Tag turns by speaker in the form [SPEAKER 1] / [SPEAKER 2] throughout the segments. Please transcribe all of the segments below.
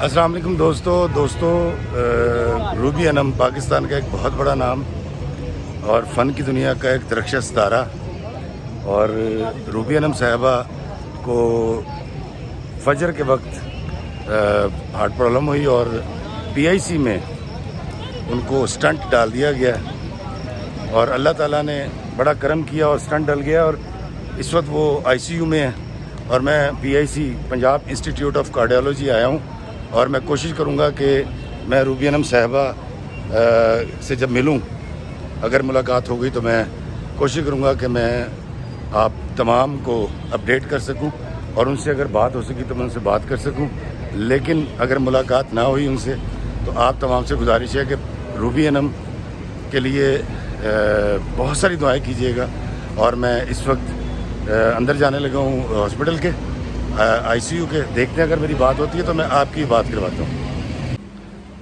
[SPEAKER 1] السلام علیکم دوستو روبی انم پاکستان کا ایک بہت بڑا نام اور فن کی دنیا کا ایک درخشاں ستارہ. اور روبی انم صاحبہ کو فجر کے وقت ہارٹ پرابلم ہوئی اور PIC میں ان کو سٹنٹ ڈال دیا گیا اور اللہ تعالیٰ نے بڑا کرم کیا اور سٹنٹ ڈل گیا اور اس وقت وہ ICU میں ہے. اور میں PIC Punjab institute of cardiology آیا ہوں اور میں کوشش کروں گا کہ میں روبی انم صاحبہ سے جب ملوں، اگر ملاقات ہو گئی تو میں کوشش کروں گا کہ میں آپ تمام کو اپڈیٹ کر سکوں اور ان سے اگر بات ہو سکی تو میں ان سے بات کر سکوں. لیکن اگر ملاقات نہ ہوئی ان سے تو آپ تمام سے گزارش ہے کہ روبی انم کے لیے بہت ساری دعائیں کیجیے گا. اور میں اس وقت اندر جانے لگا ہوں ہاسپٹل کے ICU کے. دیکھتے ہیں اگر میری بات ہوتی ہے تو میں آپ کی بات کرواتا ہوں.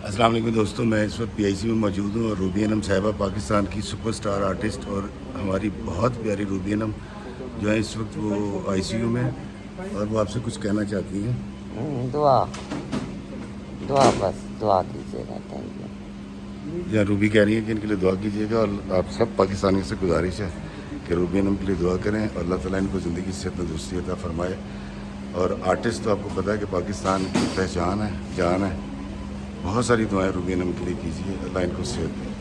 [SPEAKER 1] السلام علیکم دوستو، میں اس وقت PIC میں موجود ہوں اور روبی انم صاحبہ پاکستان کی سپر سٹار آرٹسٹ اور ہماری بہت پیاری روبی انم جو ہے اس وقت وہ ICU میں اور وہ آپ سے کچھ کہنا چاہتی ہیں.
[SPEAKER 2] دعا بس دعا کیجیے گا. Thank you.
[SPEAKER 1] یا روبی کہہ رہی ہیں کہ ان کے لیے دعا کیجیے گا اور آپ سب پاکستانیوں سے گزارش ہے کہ روبی انم کے لیے دعا کریں اور اللہ تعالیٰ ان کو زندگی صحت تندرستی عطا فرمائے. اور آرٹسٹ تو آپ کو پتہ ہے کہ پاکستان کی پہچان ہے، جان ہے. بہت ساری دعائیں روبی انم کے لیے کیجیے، اللہ ان کو صحت دے.